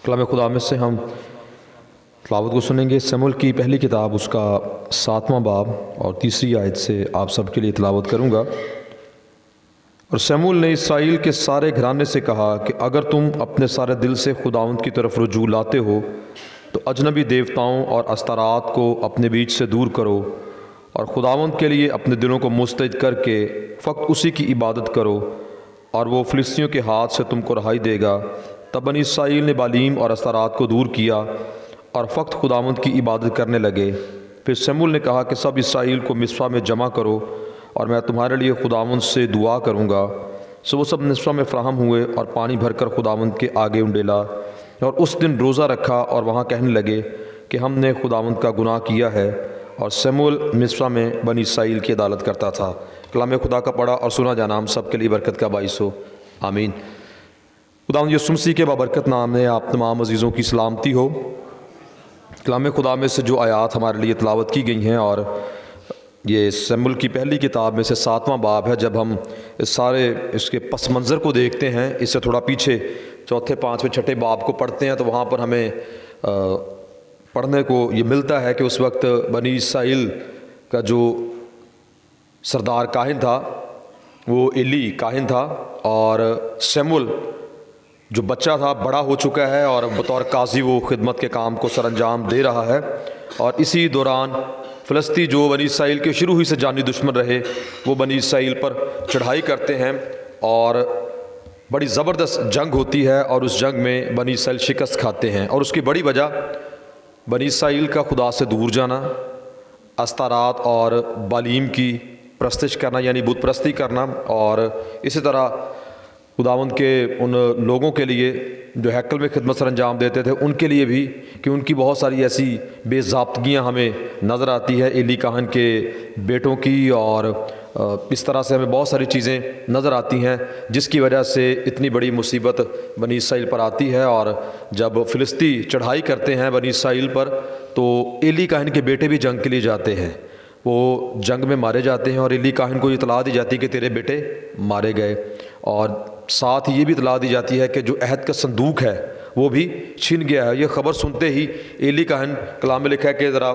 کلام خدا میں سے ہم تلاوت کو سنیں گے۔ سموئیل کی پہلی کتاب اس کا 7واں باب اور 3 آیت سے آپ سب کے لیے تلاوت کروں گا۔ اور سموئیل نے اسرائیل کے سارے گھرانے سے کہا کہ اگر تم اپنے سارے دل سے خداوند کی طرف رجوع لاتے ہو تو اجنبی دیوتاؤں اور استارات کو اپنے بیچ سے دور کرو اور خداوند کے لیے اپنے دلوں کو مستعد کر کے فقط اسی کی عبادت کرو اور وہ فلسطینیوں کے ہاتھ سے تم کو رہائی دے گا۔ تب بنی اسرائیل نے بالیم اور استارات کو دور کیا اور فقط خداوند کی عبادت کرنے لگے۔ پھر سموئیل نے کہا کہ سب اسرائیل کو مصپا میں جمع کرو اور میں تمہارے لیے خداوند سے دعا کروں گا۔ سو وہ سب مصپا میں فراہم ہوئے اور پانی بھر کر خداوند کے آگے انڈیلا اور اس دن روزہ رکھا اور وہاں کہنے لگے کہ ہم نے خداوند کا گناہ کیا ہے۔ اور سموئیل مصپا میں بنی اسرائیل کی عدالت کرتا تھا۔ کلام خدا کا پڑھا اور سنا جانا ہم سب کے لیے برکت کا باعث ہو، آمین۔ خداوند یسوع مسیح کے بابرکت نام میں آپ تمام عزیزوں کی سلامتی ہو۔ کلام خدا میں سے جو آیات ہمارے لیے تلاوت کی گئی ہیں، اور یہ سموئیل کی پہلی کتاب میں سے 7واں باب ہے۔ جب ہم اس کے پس منظر کو دیکھتے ہیں، اس سے تھوڑا پیچھے 4، 5، 6 باب کو پڑھتے ہیں تو وہاں پر ہمیں پڑھنے کو یہ ملتا ہے کہ اس وقت بنی اسرائیل کا جو سردار کاہن تھا وہ ایلی کاہن تھا، اور سموئیل جو بچہ تھا بڑا ہو چکا ہے اور بطور قاضی وہ خدمت کے کام کو سر انجام دے رہا ہے۔ اور اسی دوران فلسطی جو بنی اسرائیل کے شروع ہی سے جانی دشمن رہے، وہ بنی اسرائیل پر چڑھائی کرتے ہیں اور بڑی زبردست جنگ ہوتی ہے، اور اس جنگ میں بنی اسرائیل شکست کھاتے ہیں۔ اور اس کی بڑی وجہ بنی اسرائیل کا خدا سے دور جانا، استارات اور بالیم کی پرستش کرنا یعنی بت پرستی کرنا، اور اسی طرح خداوند کے ان لوگوں کے لیے جو ہیکل میں خدمت سر انجام دیتے تھے ان کے لیے بھی کہ ان کی بہت ساری ایسی بے ضابطگیاں ہمیں نظر آتی ہے ایلی کاہن کے بیٹوں کی، اور اس طرح سے ہمیں بہت ساری چیزیں نظر آتی ہیں جس کی وجہ سے اتنی بڑی مصیبت بنی اسرائیل پر آتی ہے۔ اور جب فلسطی چڑھائی کرتے ہیں بنی اسرائیل پر تو ایلی کاہن کے بیٹے بھی جنگ کے لیے جاتے ہیں، وہ جنگ میں مارے جاتے ہیں، اور ایلی کاہن کو اطلاع دی جاتی ہے کہ تیرے بیٹے مارے گئے، اور ساتھ یہ بھی اطلاع دی جاتی ہے کہ جو عہد کا صندوق ہے وہ بھی چھن گیا ہے۔ یہ خبر سنتے ہی ایلی کاہن، کلام میں لکھا ہے کہ ذرا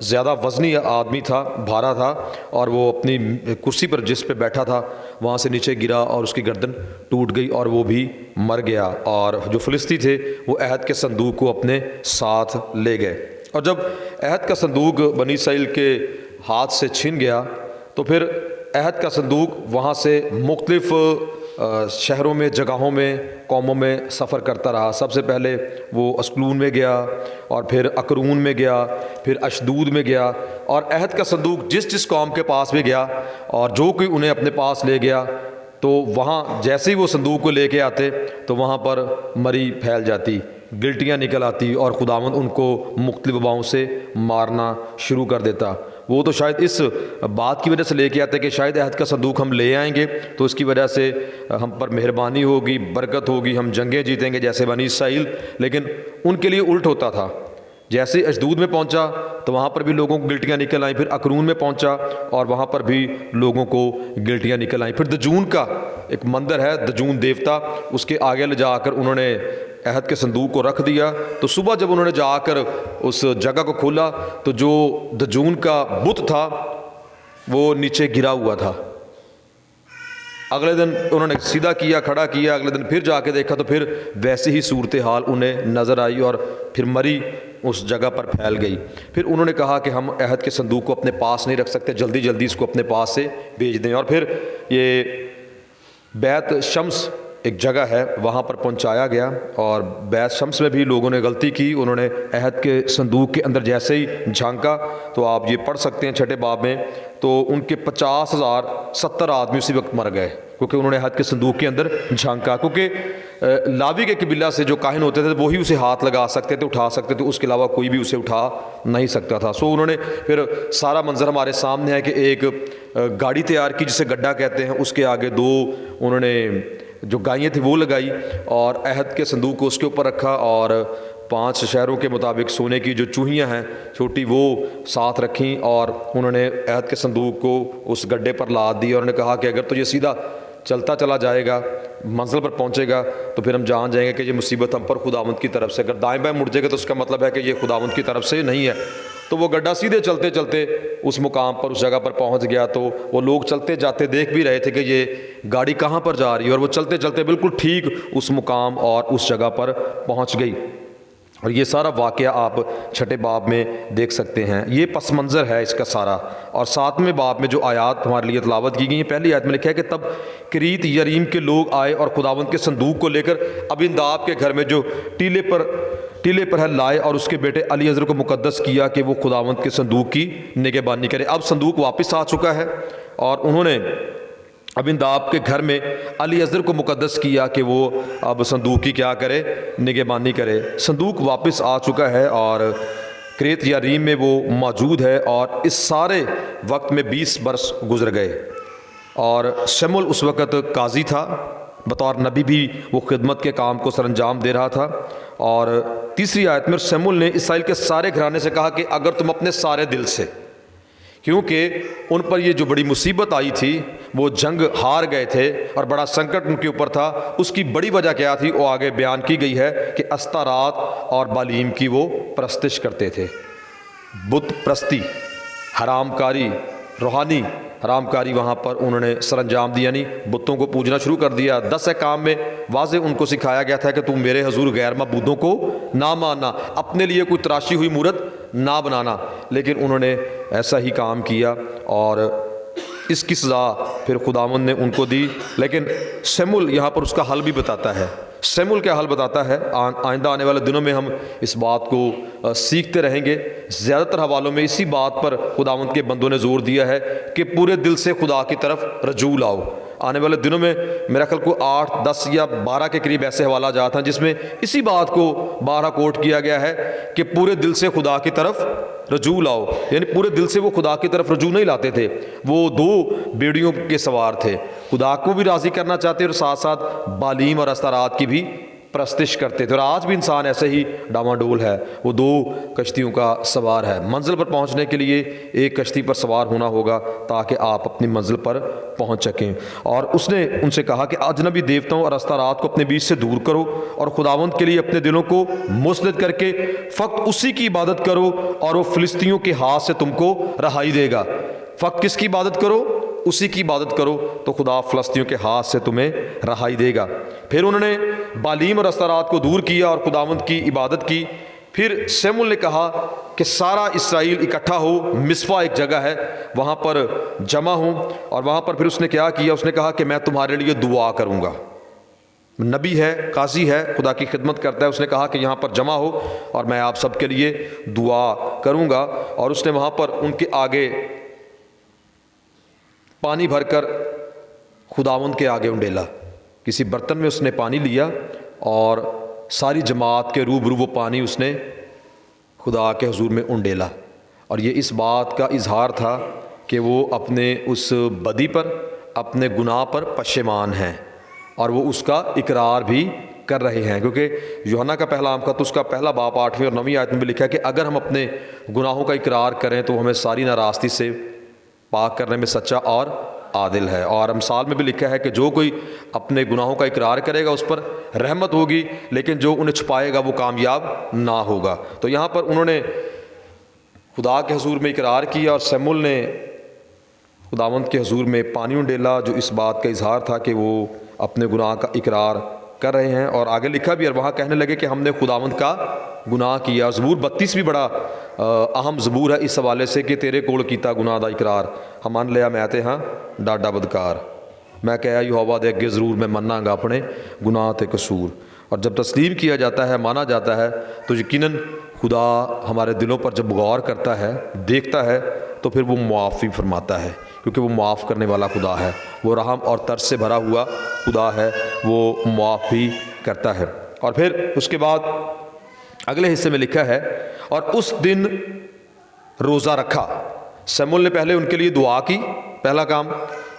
زیادہ وزنی آدمی تھا، بھارا تھا، اور وہ اپنی کرسی پر جس پہ بیٹھا تھا وہاں سے نیچے گرا اور اس کی گردن ٹوٹ گئی اور وہ بھی مر گیا، اور جو فلسطی تھے وہ عہد کے صندوق کو اپنے ساتھ لے گئے۔ اور جب عہد کا صندوق بنی اسرائیل کے ہاتھ سے چھن گیا تو پھر عہد کا صندوق وہاں سے مختلف شہروں میں، جگہوں میں، قوموں میں سفر کرتا رہا۔ سب سے پہلے وہ اسکلون میں گیا، اور پھر اکرون میں گیا، پھر اشدود میں گیا، اور عہد کا صندوق جس قوم کے پاس بھی گیا اور جو کوئی انہیں اپنے پاس لے گیا تو وہاں جیسے ہی وہ صندوق کو لے کے آتے تو وہاں پر مری پھیل جاتی، گلٹیاں نکل آتی، اور خداوند ان کو مختلف وباؤں سے مارنا شروع کر دیتا۔ وہ تو شاید اس بات کی وجہ سے لے کے آتے کہ شاید عہد کا صندوق ہم لے آئیں گے تو اس کی وجہ سے ہم پر مہربانی ہوگی، برکت ہوگی، ہم جنگیں جیتیں گے جیسے بنی اسرائیل، لیکن ان کے لیے الٹ ہوتا تھا۔ جیسے اشدود میں پہنچا تو وہاں پر بھی لوگوں کو گلٹیاں نکل آئیں، پھر اکرون میں پہنچا اور وہاں پر بھی لوگوں کو گلٹیاں نکل آئیں۔ پھر دجون کا ایک مندر ہے، دجون دیوتا، اس کے آگے لے جا کر انہوں نے عہد کے صندوق کو رکھ دیا۔ تو صبح جب انہوں نے جا کر اس جگہ کو کھولا تو جو دجون کا بت تھا وہ نیچے گرا ہوا تھا۔ اگلے دن انہوں نے سیدھا کیا، کھڑا کیا، اگلے دن پھر جا کے دیکھا تو پھر ویسی ہی صورتحال انہیں نظر آئی، اور پھر مری اس جگہ پر پھیل گئی۔ پھر انہوں نے کہا کہ ہم عہد کے صندوق کو اپنے پاس نہیں رکھ سکتے، جلدی جلدی اس کو اپنے پاس سے بھیج دیں۔ اور پھر یہ بیت شمس ایک جگہ ہے وہاں پر پہنچایا گیا، اور بیت شمس میں بھی لوگوں نے غلطی کی۔ انہوں نے عہد کے صندوق کے اندر جیسے ہی جھانکا تو آپ یہ پڑھ سکتے ہیں 6 باب میں، تو ان کے 50,070 آدمی اسی وقت مر گئے کیونکہ انہوں نے عہد کے صندوق کے اندر جھانکا۔ کیونکہ لاوی کے قبیلہ سے جو کاہن ہوتے تھے وہی اسے ہاتھ لگا سکتے تھے، اٹھا سکتے تھے، اس کے علاوہ کوئی بھی اسے اٹھا نہیں سکتا تھا۔ سو انہوں نے پھر سارا منظر ہمارے سامنے ہے کہ ایک گاڑی تیار کی جسے گڈھا کہتے ہیں، اس کے آگے 2 انہوں نے جو گائیاں تھیں وہ لگائی اور عہد کے صندوق کو اس کے اوپر رکھا، اور 5 شہروں کے مطابق سونے کی جو چوہیاں ہیں چھوٹی وہ ساتھ رکھیں، اور انہوں نے عہد کے صندوق کو اس گڈھے پر لاد دی، اور انہوں نے کہا کہ اگر تو یہ سیدھا چلتا چلا جائے گا، منزل پر پہنچے گا تو پھر ہم جان جائیں گے کہ یہ مصیبت ہم پر خداوند کی طرف سے، اگر دائیں بائیں مڑ جائے گا تو اس کا مطلب ہے کہ یہ خداوند کی طرف سے نہیں ہے۔ تو وہ گڈھا سیدھے چلتے چلتے اس مقام پر، اس جگہ پر پہنچ گیا، تو وہ لوگ چلتے جاتے دیکھ بھی رہے تھے کہ یہ گاڑی کہاں پر جا رہی ہے، اور وہ چلتے چلتے بالکل ٹھیک اس مقام اور اس جگہ پر پہنچ گئی۔ اور یہ سارا واقعہ آپ چھٹے باب میں دیکھ سکتے ہیں، یہ پس منظر ہے اس کا سارا۔ اور 7ویں باب میں جو آیات ہمارے لیے تلاوت کی گئی ہیں، پہلی آیت میں لکھا ہے کہ تب کریت یریم کے لوگ آئے اور خداوند کے صندوق کو لے کر ابینداب کے گھر میں جو ٹیلے پر ہے لائے، اور اس کے بیٹے علی عزر کو مقدس کیا کہ وہ خداوند کے صندوق کی نگہبانی کرے۔ اب صندوق واپس آ چکا ہے اور انہوں نے ابینداب کے گھر میں علی عزر کو مقدس کیا کہ وہ اب صندوق کی کیا کرے، نگہبانی کرے۔ صندوق واپس آ چکا ہے اور کریت یاریم میں وہ موجود ہے، اور اس سارے وقت میں 20 برس گزر گئے، اور شمول اس وقت قاضی تھا، بطور نبی بھی وہ خدمت کے کام کو سر انجام دے رہا تھا۔ اور تیسری آیت میں شمول نے اسرائیل کے سارے گھرانے سے کہا کہ اگر تم اپنے سارے دل سے، کیونکہ ان پر یہ جو بڑی مصیبت آئی تھی، وہ جنگ ہار گئے تھے اور بڑا سنکٹ ان کے اوپر تھا، اس کی بڑی وجہ کیا تھی وہ آگے بیان کی گئی ہے کہ استارات اور بالیم کی وہ پرستش کرتے تھے، بت پرستی، حرام کاری، روحانی حرام کاری وہاں پر انہوں نے سر انجام دیا، یعنی بتوں کو پوجنا شروع کر دیا۔ 10 احکام میں واضح ان کو سکھایا گیا تھا کہ تم میرے حضور غیر معبودوں کو نہ ماننا، اپنے لیے کوئی تراشی ہوئی مورت نہ بنانا، لیکن انہوں نے ایسا ہی کام کیا اور اس کی سزا پھر خداوند نے ان کو دی۔ لیکن شمول یہاں پر اس کا حل بھی بتاتا ہے۔ شمول کیا حل بتاتا ہے؟ آئندہ آنے والے دنوں میں ہم اس بات کو سیکھتے رہیں گے۔ زیادہ تر حوالوں میں اسی بات پر خداوند کے بندوں نے زور دیا ہے کہ پورے دل سے خدا کی طرف رجوع لاؤ۔ آنے والے دنوں میں میرا خیال کو 8، 10 یا 12 کے قریب ایسے حوالہ جات ہیں جس میں اسی بات کو بارہا کوٹ کیا گیا ہے کہ پورے دل سے خدا کی طرف رجوع لاؤ، یعنی پورے دل سے وہ خدا کی طرف رجوع نہیں لاتے تھے، وہ 2 بیڑیوں کے سوار تھے، خدا کو بھی راضی کرنا چاہتے اور ساتھ ساتھ بالیم اور استارات کی بھی پرستش کرتے تھے۔ اور آج بھی انسان ایسے ہی ڈاواڈول ہے، وہ 2 کشتیوں کا سوار ہے۔ منزل پر پہنچنے کے لیے ایک کشتی پر سوار ہونا ہوگا تاکہ آپ اپنی منزل پر پہنچ سکیں۔ اور اس نے ان سے کہا کہ اجنبی دیوتاؤں اور استارات کو اپنے بیچ سے دور کرو اور خداوند کے لیے اپنے دلوں کو مسلط کر کے فقط اسی کی عبادت کرو اور وہ فلسطینیوں کے ہاتھ سے تم کو رہائی دے گا۔ فقط کس کی عبادت کرو؟ اسی کی عبادت کرو تو خدا فلسطینیوں کے ہاتھ سے تمہیں رہائی دے گا۔ پھر انہوں نے بالیم اور استارات کو دور کیا اور خداوند کی عبادت کی۔ پھر شمول نے کہا کہ سارا اسرائیل اکٹھا ہو، مصفا ایک جگہ ہے، وہاں پر جمع ہوں، اور وہاں پر پھر اس نے کیا کیا؟ اس نے کہا کہ میں تمہارے لیے دعا کروں گا۔ نبی ہے، قاضی ہے، خدا کی خدمت کرتا ہے، اس نے کہا کہ یہاں پر جمع ہو اور میں آپ سب کے لیے دعا کروں گا۔ اور اس نے وہاں پر ان کے آگے پانی بھر کر خداوند کے آگے انڈیلا، کسی برتن میں اس نے پانی لیا اور ساری جماعت کے روبرو وہ پانی اس نے خدا کے حضور میں انڈیلا، اور یہ اس بات کا اظہار تھا کہ وہ اپنے اس بدی پر، اپنے گناہ پر پشیمان ہیں، اور وہ اس کا اقرار بھی کر رہے ہیں، کیونکہ یوحنا کا پہلا خط اس کا پہلا باب 8ویں اور 9ویں آیت میں بھی لکھا ہے کہ اگر ہم اپنے گناہوں کا اقرار کریں تو ہمیں ساری ناراستی سے پاک کرنے میں سچا اور عادل ہے۔ اور امثال میں بھی لکھا ہے کہ جو کوئی اپنے گناہوں کا اقرار کرے گا اس پر رحمت ہوگی، لیکن جو انہیں چھپائے گا وہ کامیاب نہ ہوگا۔ تو یہاں پر انہوں نے خدا کے حضور میں اقرار کیا اور شمول نے خداوند کے حضور میں پانی انڈیلا، جو اس بات کا اظہار تھا کہ وہ اپنے گناہ کا اقرار کر رہے ہیں۔ اور آگے لکھا بھی، اور وہاں کہنے لگے کہ ہم نے خداوند کا گناہ کیا۔ زبور 32 بھی بڑا اہم زبور ہے اس حوالے سے کہ تیرے کول کیتا گناہ دا اقرار ہمان لیا میں تے ہاں ڈاڈا بدکار، میں کہا یہوہ دے اگے ضرور میں مننا گا اپنے گناہ تے قصور۔ اور جب تسلیم کیا جاتا ہے، مانا جاتا ہے، تو یقیناً خدا ہمارے دلوں پر جب غور کرتا ہے، دیکھتا ہے، تو پھر وہ معافی فرماتا ہے، کیونکہ وہ معاف کرنے والا خدا ہے، وہ رحم اور ترس سے بھرا ہوا خدا ہے، وہ معافی کرتا ہے۔ اور پھر اس کے بعد اگلے حصے میں لکھا ہے، اور اس دن روزہ رکھا۔ شمول نے پہلے ان کے لیے دعا کی، پہلا کام۔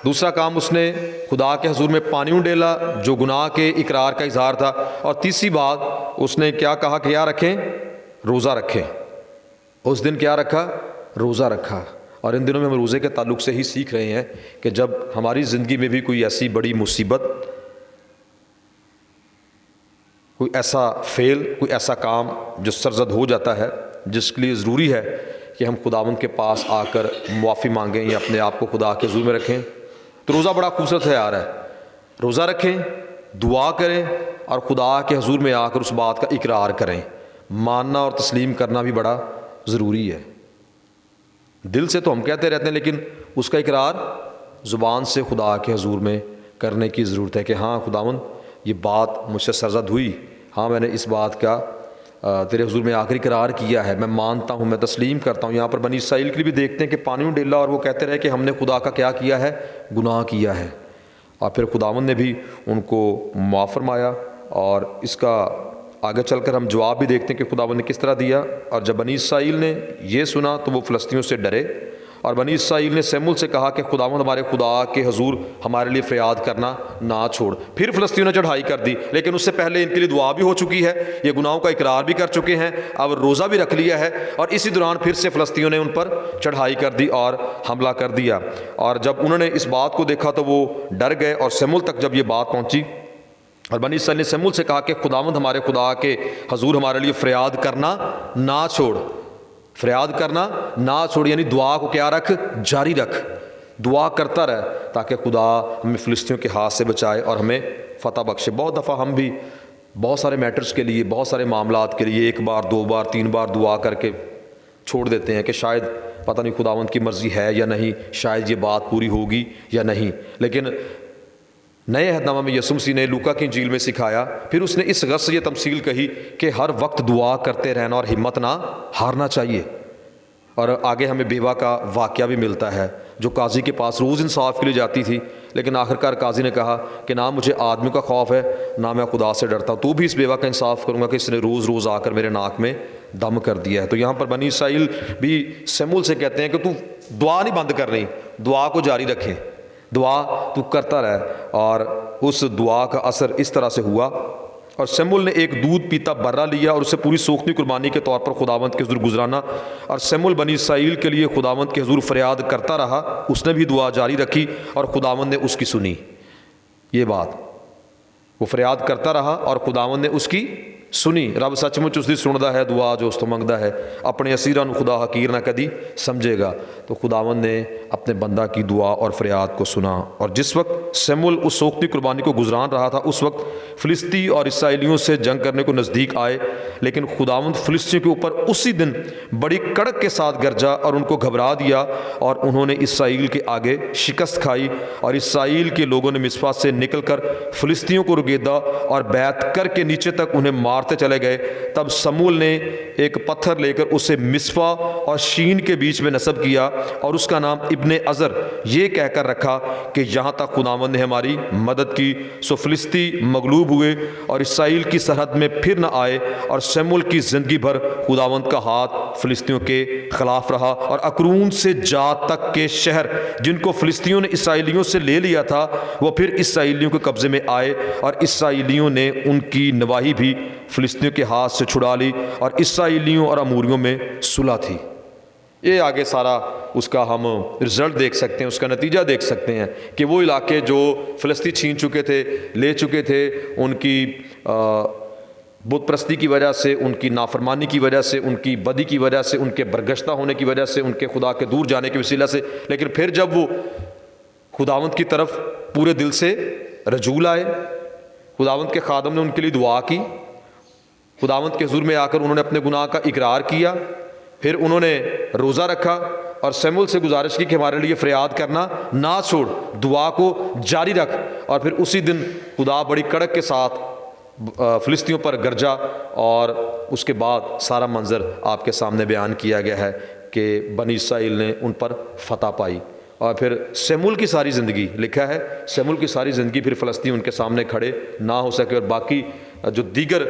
دوسرا کام اس نے خدا کے حضور میں پانی انڈیلا، جو گناہ کے اقرار کا اظہار تھا۔ اور تیسری بات اس نے کیا کہا کہ کیا رکھیں؟ روزہ رکھیں۔ اس دن کیا رکھا؟ روزہ رکھا۔ اور ان دنوں میں ہم روزے کے تعلق سے ہی سیکھ رہے ہیں کہ جب ہماری زندگی میں بھی کوئی ایسی بڑی مصیبت، کوئی ایسا فعل، کوئی ایسا کام جو سرزد ہو جاتا ہے، جس کے لیے ضروری ہے کہ ہم خداوند کے پاس آ کر معافی مانگیں یا اپنے آپ کو خدا کے حضور میں رکھیں، تو روزہ بڑا خوبصورت ہے ہے روزہ رکھیں، دعا کریں اور خدا کے حضور میں آ کر اس بات کا اقرار کریں۔ ماننا اور تسلیم کرنا بھی بڑا ضروری ہے۔ دل سے تو ہم کہتے رہتے ہیں، لیکن اس کا اقرار زبان سے خدا کے حضور میں کرنے کی ضرورت ہے کہ ہاں خداوند یہ بات مجھ سے سرزد ہوئی، ہاں میں نے اس بات کا تیرے حضور میں آخری اقرار کیا ہے، میں مانتا ہوں، میں تسلیم کرتا ہوں۔ یہاں پر بنی اسرائیل کے لیے بھی دیکھتے ہیں کہ پانی میں ڈیلا اور وہ کہتے رہے کہ ہم نے خدا کا کیا کیا ہے، گناہ کیا ہے، اور پھر خداوند نے بھی ان کو معاف فرمایا۔ اور اس کا آگے چل کر ہم جواب بھی دیکھتے ہیں کہ خداوند نے کس طرح دیا۔ اور جب بنی اسرائیل نے یہ سنا تو وہ فلسطینیوں سے ڈرے، اور بنی اسرائیل نے سموئیل سے کہا کہ خداوند ہمارے خدا کے حضور ہمارے لیے فریاد کرنا نہ چھوڑ۔ پھر فلسطینیوں نے چڑھائی کر دی، لیکن اس سے پہلے ان کے لیے دعا بھی ہو چکی ہے، یہ گناہوں کا اقرار بھی کر چکے ہیں، اب روزہ بھی رکھ لیا ہے، اور اسی دوران پھر سے فلسطینیوں نے ان پر چڑھائی کر دی اور حملہ کر دیا۔ اور جب انہوں نے اس بات کو دیکھا تو وہ ڈر گئے، اور سموئیل تک جب یہ بات پہنچی اور بنی اسرائیل نے سموئیل سے کہا کہ خداوند ہمارے خدا کے حضور ہمارے لیے فریاد کرنا نہ چھوڑ، فریاد کرنا نہ چھوڑ، یعنی دعا کو کیا رکھ، جاری رکھ، دعا کرتا رہ تاکہ خدا ہمیں فلسطینیوں کے ہاتھ سے بچائے اور ہمیں فتح بخشے۔ بہت دفعہ ہم بھی بہت سارے میٹرز کے لیے، بہت سارے معاملات کے لیے ایک بار، دو بار، تین بار دعا کر کے چھوڑ دیتے ہیں کہ شاید پتہ نہیں خداوند کی مرضی ہے یا نہیں، شاید یہ بات پوری ہوگی یا نہیں۔ لیکن نئے عہد نامہ میں یسوع مسیح نے لوکا کی انجیل میں سکھایا، پھر اس نے اس غرض سے یہ تمثیل کہی کہ ہر وقت دعا کرتے رہنا اور ہمت نہ ہارنا چاہیے۔ اور آگے ہمیں بیوہ کا واقعہ بھی ملتا ہے جو قاضی کے پاس روز انصاف کے لیے جاتی تھی، لیکن آخرکار قاضی نے کہا کہ نہ مجھے آدمی کا خوف ہے نہ میں خدا سے ڈرتا ہوں، تو بھی اس بیوہ کا انصاف کروں گا کہ اس نے روز روز آ کر میرے ناک میں دم کر دیا ہے۔ تو یہاں پر بنی اسرائیل بھی سموئیل سے کہتے ہیں کہ تو دعا نہیں بند کر رہی، دعا کو جاری رکھے، دعا تو کرتا رہ۔ اور اس دعا کا اثر اس طرح سے ہوا، اور سموئیل نے ایک دودھ پیتا برہ لیا اور اسے پوری سوختنی قربانی کے طور پر خداوند کے حضور گزرانا، اور سموئیل بنی اسرائیل کے لیے خداوند کے حضور فریاد کرتا رہا، اس نے بھی دعا جاری رکھی اور خداوند نے اس کی سنی۔ یہ بات وہ فریاد کرتا رہا اور خداوند نے اس کی سنی۔ رب سچ مچ اس دی سندا ہے دعا جو اس تو منگدا ہے، اپنے اسیراں نو خدا حقیر نہ کدی سمجھے گا۔ تو خداوند نے اپنے بندہ کی دعا اور فریاد کو سنا، اور جس وقت سموئیل اس سوختنی قربانی کو گزران رہا تھا اس وقت فلسطی اور اسرائیلیوں سے جنگ کرنے کو نزدیک آئے، لیکن خداوند فلسطینیوں کے اوپر اسی دن بڑی کڑک کے ساتھ گرجا اور ان کو گھبرا دیا، اور انہوں نے اسرائیل کے آگے شکست کھائی، اور اسرائیل کے لوگوں نے مصپا سے نکل کر فلسطینیوں کو رگیدا اور بیعت کر کے نیچے تک انہیں مارتے چلے گئے۔ تب سموئیل نے ایک پتھر لے کر اسے مصپا اور شین کے بیچ میں نصب کیا اور اس کا نام ابن عزر یہ کہہ کر رکھا کہ یہاں تک خداوند نے ہماری مدد کی۔ سو فلسطی مغلوب ہوئے اور اسرائیل کی سرحد میں پھر نہ آئے، اور سموئیل کی زندگی بھر خداوند کا ہاتھ فلسطینیوں کے خلاف رہا، اور اکرون سے جات تک کے شہر جن کو فلسطینیوں نے اسرائیلیوں سے لے لیا تھا وہ پھر اسرائیلیوں کے قبضے میں آئے، اور اسرائیلیوں نے ان کی نواحی بھی فلسطینیوں کے ہاتھ سے چھڑا لی، اور اسرائیلیوں اور اموریوں میں صلح تھی۔ یہ آگے سارا اس کا ہم رزلٹ دیکھ سکتے ہیں، اس کا نتیجہ دیکھ سکتے ہیں کہ وہ علاقے جو فلسطین چھین چکے تھے، لے چکے تھے، ان کی بت پرستی کی وجہ سے، ان کی نافرمانی کی وجہ سے، ان کی بدی کی وجہ سے، ان کے برگشتہ ہونے کی وجہ سے، ان کے خدا کے دور جانے کے وسیلہ سے، لیکن پھر جب وہ خداوند کی طرف پورے دل سے رجوع آئے، خداوند کے خادم نے ان کے لیے دعا کی، خداوند کے حضور میں آ کر انہوں نے اپنے گناہ کا اقرار کیا، پھر انہوں نے روزہ رکھا اور سموئیل سے گزارش کی کہ ہمارے لیے فریاد کرنا نہ چھوڑ، دعا کو جاری رکھ، اور پھر اسی دن خدا بڑی کڑک کے ساتھ فلسطینیوں پر گرجا، اور اس کے بعد سارا منظر آپ کے سامنے بیان کیا گیا ہے کہ بنی اسرائیل نے ان پر فتح پائی۔ اور پھر سموئیل کی ساری زندگی لکھا ہے، سموئیل کی ساری زندگی پھر فلسطین ان کے سامنے کھڑے نہ ہو سکے، اور باقی جو دیگر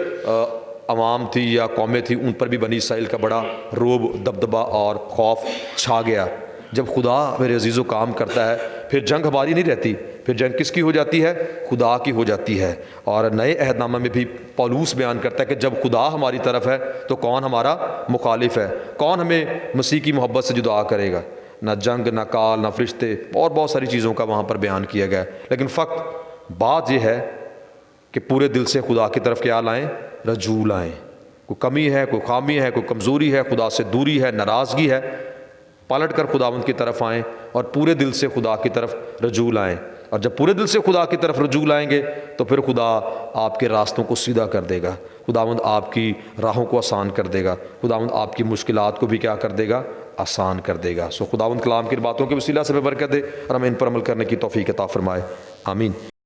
عوام تھی یا قومیں تھیں ان پر بھی بنی اسرائیل کا بڑا روب، دبدبہ اور خوف چھا گیا۔ جب خدا میرے عزیزو کام کرتا ہے پھر جنگ ہماری نہیں رہتی، پھر جنگ کس کی ہو جاتی ہے؟ خدا کی ہو جاتی ہے۔ اور نئے عہد نامہ میں بھی پولوس بیان کرتا ہے کہ جب خدا ہماری طرف ہے تو کون ہمارا مخالف ہے؟ کون ہمیں مسیح کی محبت سے جدا کرے گا؟ نہ جنگ، نہ کال، نہ فرشتے، اور بہت ساری چیزوں کا وہاں پر بیان کیا گیا ہے۔ لیکن فقط بات یہ ہے کہ پورے دل سے خدا کی طرف کیا لائیں؟ رجوع لائیں۔ کوئی کمی ہے، کوئی خامی ہے، کوئی کمزوری ہے، خدا سے دوری ہے، ناراضگی ہے، پلٹ کر خداوند کی طرف آئیں اور پورے دل سے خدا کی طرف رجوع لائیں۔ اور جب پورے دل سے خدا کی طرف رجوع لائیں گے تو پھر خدا آپ کے راستوں کو سیدھا کر دے گا، خداوند آپ کی راہوں کو آسان کر دے گا، خداوند آپ کی مشکلات کو بھی کیا کر دے گا؟ آسان کر دے گا۔ خداوند کلام کی باتوں کے وسیلہ سے برکت دے اور ہمیں ان پر عمل کرنے کی توفیق عطا فرمائے، آمین۔